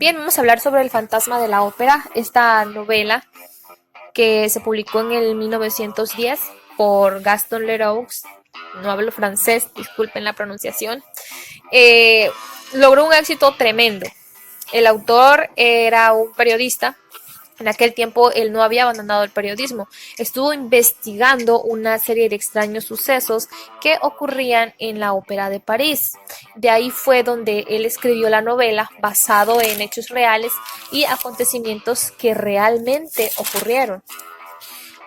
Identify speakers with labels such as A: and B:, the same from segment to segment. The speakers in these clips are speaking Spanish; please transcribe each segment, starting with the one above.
A: Bien, vamos a hablar sobre El fantasma de la ópera, esta novela que se publicó en el 1910 por Gaston Leroux. No hablo francés, disculpen la pronunciación. Eh, Logró un éxito tremendo. El autor era un periodista. En aquel tiempo él no había abandonado el periodismo. Estuvo investigando una serie de extraños sucesos que ocurrían en la Ópera de París. De ahí fue donde él escribió la novela basado en hechos reales y acontecimientos que realmente ocurrieron.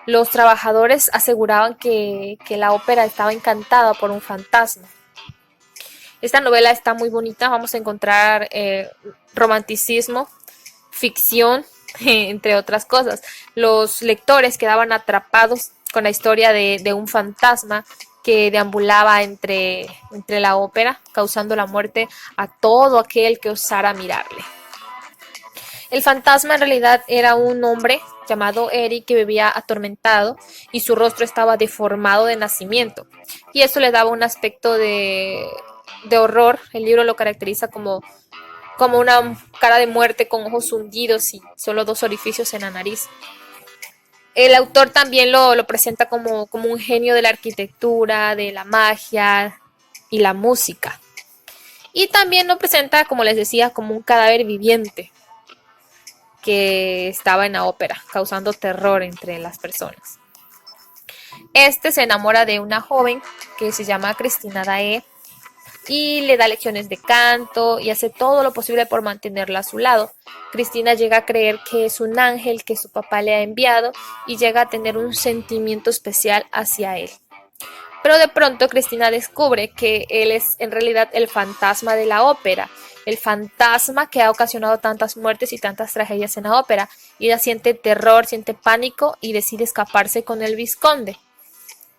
A: Los trabajadores aseguraban que la ópera estaba encantada por un fantasma. Esta novela está muy bonita, vamos a encontrar romanticismo, ficción, entre otras cosas. Los lectores quedaban atrapados con la historia de un fantasma que deambulaba entre la ópera, causando la muerte a todo aquel que osara mirarle. El fantasma en realidad era un hombre llamado Eric que vivía atormentado y su rostro estaba deformado de nacimiento. Y eso le daba un aspecto de horror. El libro lo caracteriza como una cara de muerte con ojos hundidos y solo dos orificios en la nariz. El autor también lo presenta como un genio de la arquitectura, de la magia y la música. Y también lo presenta, como les decía, como un cadáver viviente que estaba en la ópera, causando terror entre las personas. Este se enamora de una joven que se llama Cristina Dae y le da lecciones de canto y hace todo lo posible por mantenerla a su lado. Cristina llega a creer que es un ángel que su papá le ha enviado y llega a tener un sentimiento especial hacia él. Pero de pronto Cristina descubre que él es en realidad el fantasma de la ópera, el fantasma que ha ocasionado tantas muertes y tantas tragedias en la ópera. Y ella siente terror, siente pánico y decide escaparse con el vizconde.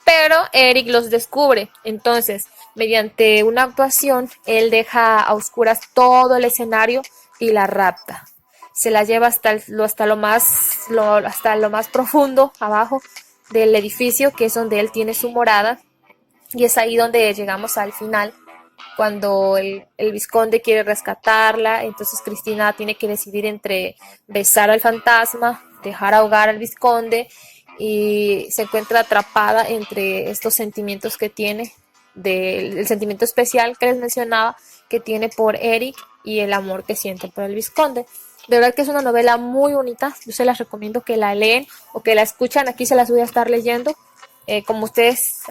A: Pero Eric los descubre. Entonces, mediante una actuación, él deja a oscuras todo el escenario y la rapta. Se la lleva hasta lo más profundo, abajo del edificio, que es donde él tiene su morada. Y es ahí donde llegamos al final, cuando el vizconde quiere rescatarla. Entonces Cristina tiene que decidir entre besar al fantasma, dejar ahogar al vizconde, y se encuentra atrapada entre estos sentimientos que tiene, del sentimiento especial que les mencionaba, que tiene por Eric y el amor que siente por el vizconde. De verdad que es una novela muy bonita, yo se las recomiendo que la leen o que la escuchan, aquí se las voy a estar leyendo. Como ustedes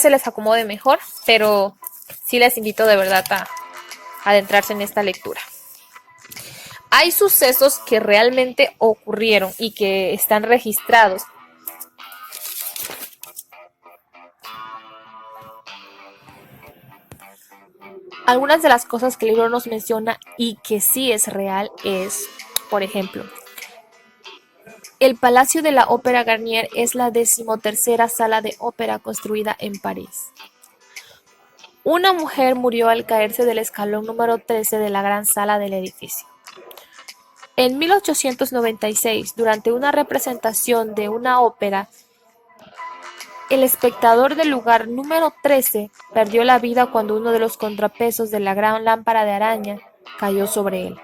A: se les acomode mejor, pero sí les invito de verdad a adentrarse en esta lectura. Hay sucesos que realmente ocurrieron y que están registrados. Algunas de las cosas que el libro nos menciona y que sí es real es, por ejemplo, el Palacio de la Ópera Garnier es la 13ª sala de ópera construida en París. Una mujer murió al caerse del escalón número 13 de la gran sala del edificio. En 1896, durante una representación de una ópera, el espectador del lugar número 13 perdió la vida cuando uno de los contrapesos de la gran lámpara de araña cayó sobre él.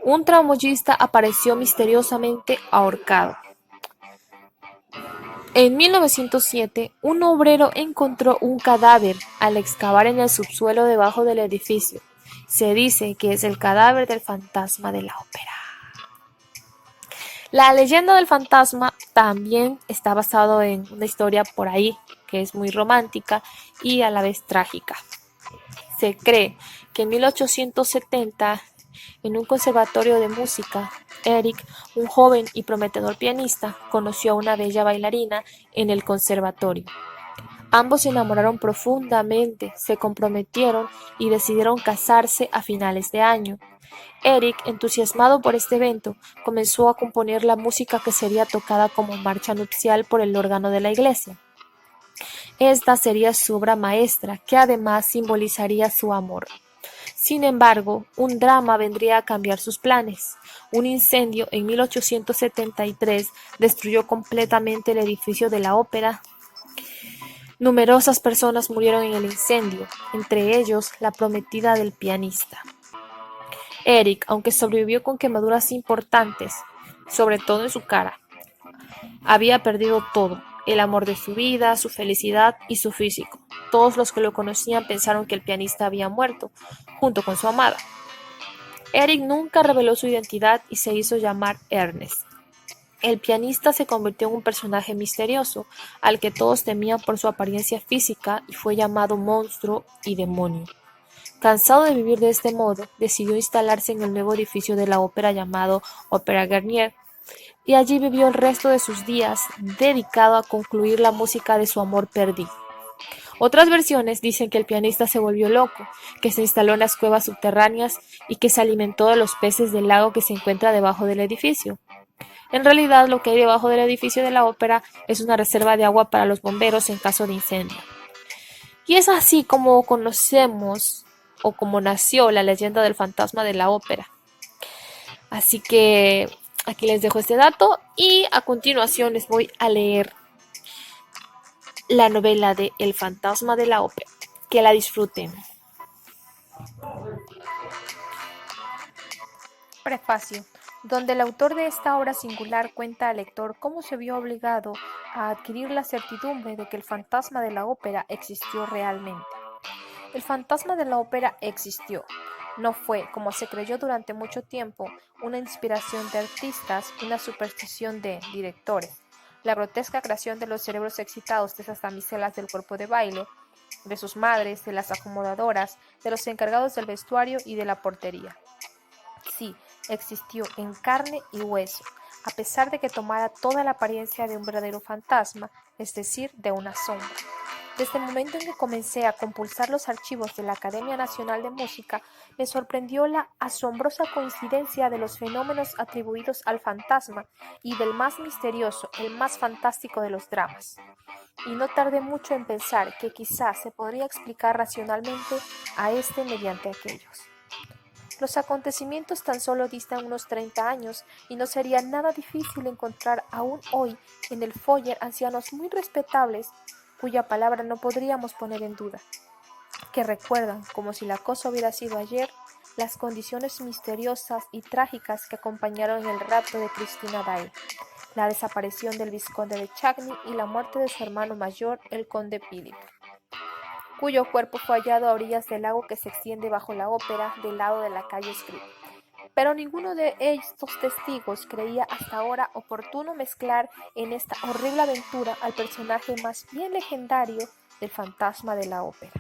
A: Un tramoyista apareció misteriosamente ahorcado. En 1907, un obrero encontró un cadáver al excavar en el subsuelo debajo del edificio. Se dice que es el cadáver del fantasma de la ópera. La leyenda del fantasma también está basado en una historia por ahí que es muy romántica y a la vez trágica. Se cree que en 1870, en un conservatorio de música, Eric, un joven y prometedor pianista, conoció a una bella bailarina en el conservatorio. Ambos se enamoraron profundamente, se comprometieron y decidieron casarse a finales de año. Eric, entusiasmado por este evento, comenzó a componer la música que sería tocada como marcha nupcial por el órgano de la iglesia. Esta sería su obra maestra, que además simbolizaría su amor. Sin embargo, un drama vendría a cambiar sus planes. Un incendio en 1873 destruyó completamente el edificio de la ópera. Numerosas personas murieron en el incendio, entre ellos la prometida del pianista. Eric, aunque sobrevivió con quemaduras importantes, sobre todo en su cara, había perdido todo, el amor de su vida, su felicidad y su físico. Todos los que lo conocían pensaron que el pianista había muerto, junto con su amada. Eric nunca reveló su identidad y se hizo llamar Ernest. El pianista se convirtió en un personaje misterioso, al que todos temían por su apariencia física y fue llamado monstruo y demonio. Cansado de vivir de este modo, decidió instalarse en el nuevo edificio de la ópera llamado Ópera Garnier, y allí vivió el resto de sus días dedicado a concluir la música de su amor perdido. Otras versiones dicen que el pianista se volvió loco, que se instaló en las cuevas subterráneas y que se alimentó de los peces del lago que se encuentra debajo del edificio. En realidad, lo que hay debajo del edificio de la ópera es una reserva de agua para los bomberos en caso de incendio. Y es así como conocemos o como nació la leyenda del fantasma de la ópera. Así que aquí les dejo este dato y a continuación les voy a leer la novela de El fantasma de la ópera. Que la disfruten. Prefacio, donde el autor de esta obra singular cuenta al lector cómo se vio obligado a adquirir la certidumbre de que el fantasma de la ópera existió realmente. El fantasma de la ópera existió. No fue, como se creyó durante mucho tiempo, una inspiración de artistas, una superstición de directores, la grotesca creación de los cerebros excitados de esas damiselas del cuerpo de baile, de sus madres, de las acomodadoras, de los encargados del vestuario y de la portería. Sí, existió en carne y hueso, a pesar de que tomara toda la apariencia de un verdadero fantasma, es decir, de una sombra. Desde el momento en que comencé a compulsar los archivos de la Academia Nacional de Música, me sorprendió la asombrosa coincidencia de los fenómenos atribuidos al fantasma y del más misterioso, el más fantástico de los dramas. Y no tardé mucho en pensar que quizás se podría explicar racionalmente a este mediante aquellos. Los acontecimientos tan solo distan unos 30 años y no sería nada difícil encontrar aún hoy en el Foyer ancianos muy respetables cuya palabra no podríamos poner en duda, que recuerdan, como si la cosa hubiera sido ayer, las condiciones misteriosas y trágicas que acompañaron el rapto de Christina Dyle, la desaparición del vizconde de Chagny y la muerte de su hermano mayor, el conde Philip, cuyo cuerpo fue hallado a orillas del lago que se extiende bajo la ópera del lado de la calle Script. Pero ninguno de estos testigos creía hasta ahora oportuno mezclar en esta horrible aventura al personaje más bien legendario del fantasma de la ópera.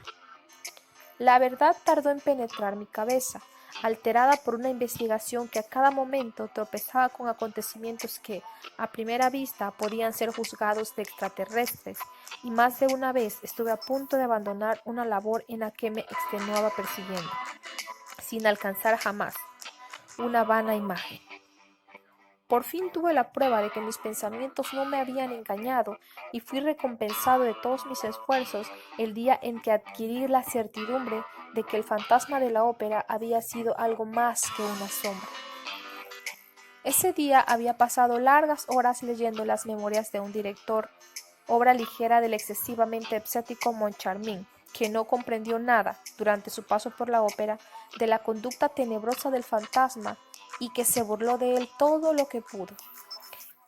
A: La verdad tardó en penetrar mi cabeza, alterada por una investigación que a cada momento tropezaba con acontecimientos que, a primera vista, podían ser juzgados de extraterrestres, y más de una vez estuve a punto de abandonar una labor en la que me extenuaba persiguiendo, sin alcanzar jamás, una vana imagen. Por fin tuve la prueba de que mis pensamientos no me habían engañado y fui recompensado de todos mis esfuerzos el día en que adquirí la certidumbre de que el fantasma de la ópera había sido algo más que una sombra. Ese día había pasado largas horas leyendo las memorias de un director, obra ligera del excesivamente escéptico Moncharmin, que no comprendió nada, durante su paso por la ópera, de la conducta tenebrosa del fantasma y que se burló de él todo lo que pudo.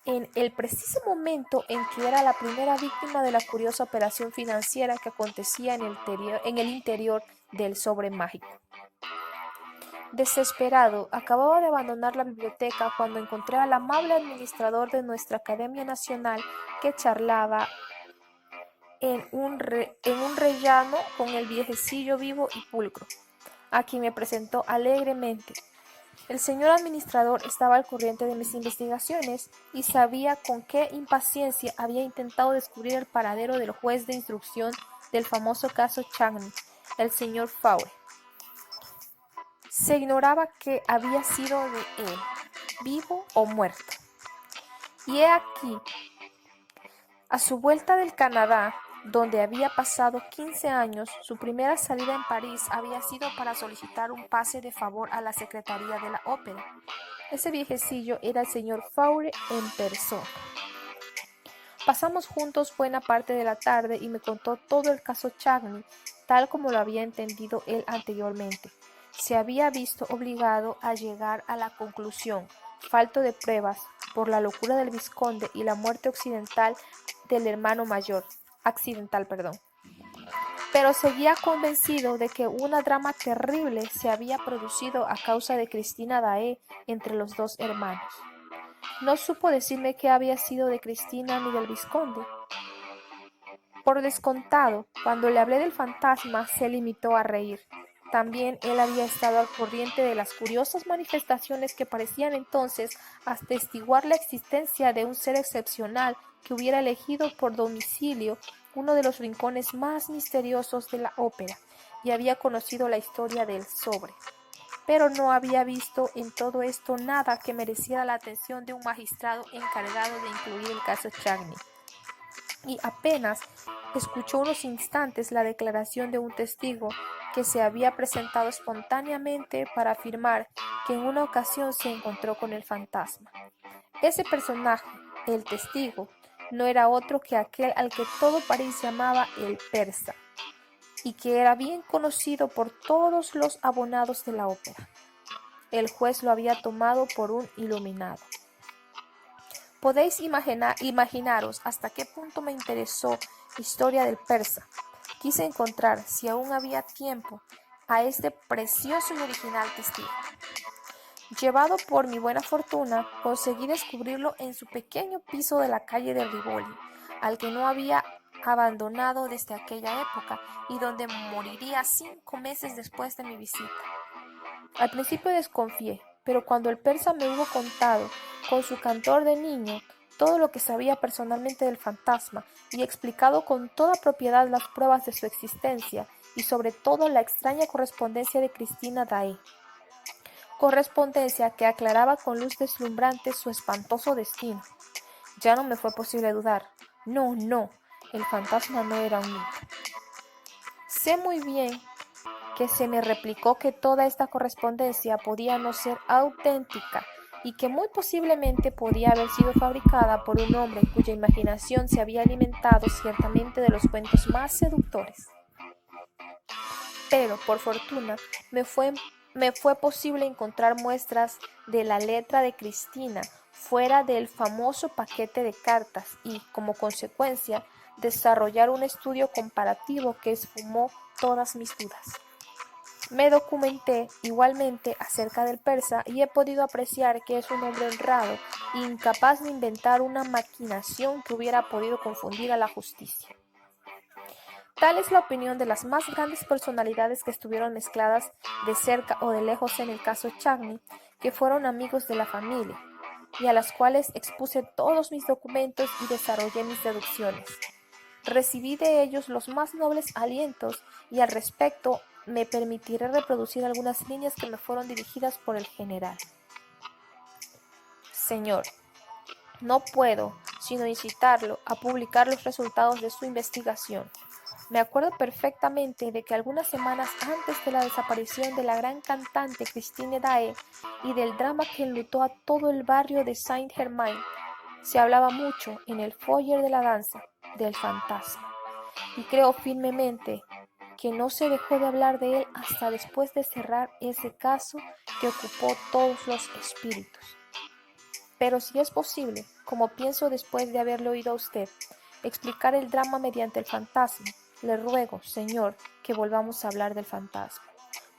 A: En el preciso momento en que era la primera víctima de la curiosa operación financiera que acontecía en el interior del sobre mágico. Desesperado, acababa de abandonar la biblioteca cuando encontré al amable administrador de nuestra Academia Nacional que charlaba en un rellano con el viejecillo vivo y pulcro, a quien me presentó alegremente. El señor administrador estaba al corriente de mis investigaciones y sabía con qué impaciencia había intentado descubrir el paradero del juez de instrucción del famoso caso Chagny, el señor Faure. Se ignoraba qué había sido de él, vivo o muerto. Y he aquí, a su vuelta del Canadá, donde había pasado 15 años, su primera salida en París había sido para solicitar un pase de favor a la secretaría de la ópera. Ese viejecillo era el señor Faure en persona. Pasamos juntos buena parte de la tarde y me contó todo el caso Chagny, tal como lo había entendido él anteriormente. se había visto obligado a llegar a la conclusión, falto de pruebas, por la locura del vizconde y la muerte del hermano mayor, accidental, perdón. Pero seguía convencido de que una drama terrible se había producido a causa de Cristina d'Ae entre los dos hermanos. No supo decirme qué había sido de Cristina ni del vizconde. Por descontado, cuando le hablé del fantasma, se limitó a reír. También él había estado al corriente de las curiosas manifestaciones que parecían entonces atestiguar la existencia de un ser excepcional que hubiera elegido por domicilio uno de los rincones más misteriosos de la ópera, y había conocido la historia del sobre. Pero no había visto en todo esto nada que mereciera la atención de un magistrado encargado de incluir el caso Chagny. Y apenas escuchó unos instantes la declaración de un testigo que se había presentado espontáneamente para afirmar que en una ocasión se encontró con el fantasma. Ese personaje, el testigo, no era otro que aquel al que todo París llamaba el persa, y que era bien conocido por todos los abonados de la ópera. El juez lo había tomado por un iluminado. Podéis imaginaros hasta qué punto me interesó Historia del Persa. Quise encontrar, si aún había tiempo, a este precioso y original testigo. Llevado por mi buena fortuna, conseguí descubrirlo en su pequeño piso de la calle de Rivoli, al que no había abandonado desde aquella época y donde moriría 5 meses después de mi visita. Al principio desconfié, pero cuando el persa me hubo contado, con su cantor de niño, todo lo que sabía personalmente del fantasma y explicado con toda propiedad las pruebas de su existencia y sobre todo la extraña correspondencia de Cristina d'Ae, correspondencia que aclaraba con luz deslumbrante su espantoso destino, ya no me fue posible dudar. No, el fantasma no era un mito. Sé muy bien que se me replicó que toda esta correspondencia podía no ser auténtica y que muy posiblemente podía haber sido fabricada por un hombre cuya imaginación se había alimentado ciertamente de los cuentos más seductores. Pero, por fortuna, me fue posible encontrar muestras de la letra de Cristina fuera del famoso paquete de cartas y, como consecuencia, desarrollar un estudio comparativo que esfumó todas mis dudas. Me documenté igualmente acerca del persa y he podido apreciar que es un hombre honrado, incapaz de inventar una maquinación que hubiera podido confundir a la justicia. Tal es la opinión de las más grandes personalidades que estuvieron mezcladas de cerca o de lejos en el caso Chagny, que fueron amigos de la familia, y a las cuales expuse todos mis documentos y desarrollé mis deducciones. Recibí de ellos los más nobles alientos y al respecto me permitiré reproducir algunas líneas que me fueron dirigidas por el general. Señor, no puedo sino incitarlo a publicar los resultados de su investigación. Me acuerdo perfectamente de que algunas semanas antes de la desaparición de la gran cantante Christine d'Ae y del drama que enlutó a todo el barrio de Saint-Germain, se hablaba mucho en el foyer de la danza del fantasma, y creo firmemente que no se dejó de hablar de él hasta después de cerrar ese caso que ocupó todos los espíritus. Pero si es posible, como pienso después de haberle oído a usted, explicar el drama mediante el fantasma, le ruego, señor, que volvamos a hablar del fantasma.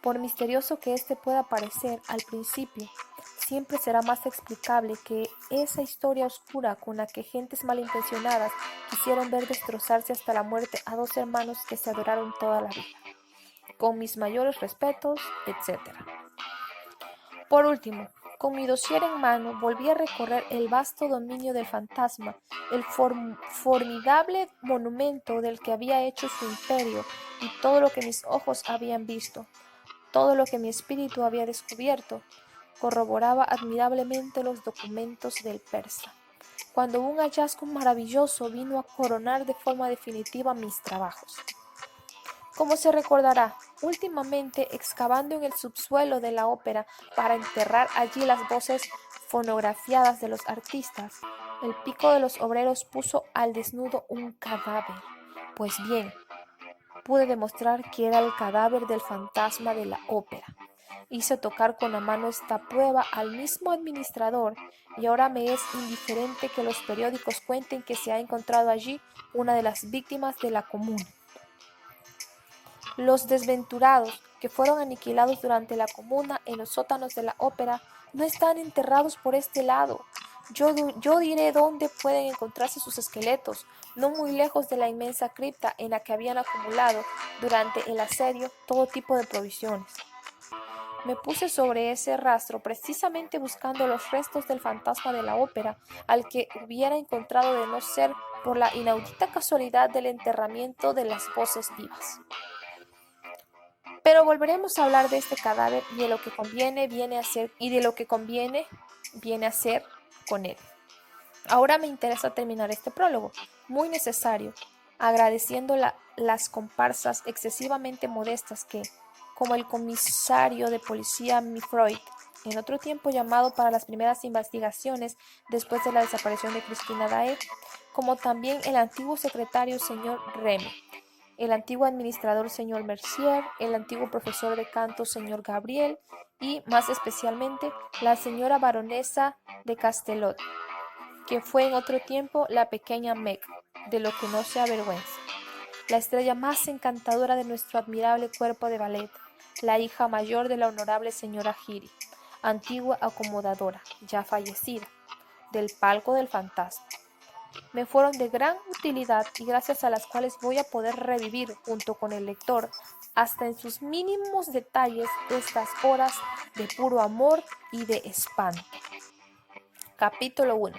A: Por misterioso que éste pueda parecer al principio, siempre será más explicable que esa historia oscura con la que gentes malintencionadas quisieron ver destrozarse hasta la muerte a dos hermanos que se adoraron toda la vida. Con mis mayores respetos, etc. Por último, con mi dossier en mano, volví a recorrer el vasto dominio del fantasma, el formidable monumento del que había hecho su imperio, y todo lo que mis ojos habían visto, todo lo que mi espíritu había descubierto, corroboraba admirablemente los documentos del persa, cuando un hallazgo maravilloso vino a coronar de forma definitiva mis trabajos. Como se recordará, últimamente excavando en el subsuelo de la ópera para enterrar allí las voces fonografiadas de los artistas, el pico de los obreros puso al desnudo un cadáver. Pues bien, pude demostrar que era el cadáver del fantasma de la ópera. Hice tocar con la mano esta prueba al mismo administrador y ahora me es indiferente que los periódicos cuenten que se ha encontrado allí una de las víctimas de la comuna. Los desventurados que fueron aniquilados durante la comuna en los sótanos de la ópera no están enterrados por este lado. Yo diré dónde pueden encontrarse sus esqueletos, no muy lejos de la inmensa cripta en la que habían acumulado durante el asedio todo tipo de provisiones. Me puse sobre ese rastro precisamente buscando los restos del fantasma de la ópera, al que hubiera encontrado de no ser por la inaudita casualidad del enterramiento de las voces vivas. Pero volveremos a hablar de este cadáver y de lo que conviene viene a ser con él. Ahora me interesa terminar este prólogo, muy necesario, agradeciendo las comparsas excesivamente modestas que, como el comisario de policía Mifroid, en otro tiempo llamado para las primeras investigaciones después de la desaparición de Cristina Daer, como también el antiguo secretario señor Remy, el antiguo administrador señor Mercier, el antiguo profesor de canto señor Gabriel y, más especialmente, la señora baronesa de Castelot, que fue en otro tiempo la pequeña Meg, de lo que no se avergüenza, la estrella más encantadora de nuestro admirable cuerpo de ballet, la hija mayor de la honorable señora Giri, antigua acomodadora, ya fallecida, del palco del fantasma. Me fueron de gran utilidad y gracias a las cuales voy a poder revivir junto con el lector hasta en sus mínimos detalles estas horas de puro amor y de espanto. Capítulo 1.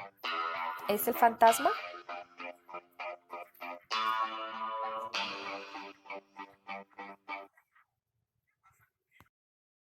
A: ¿Es el fantasma?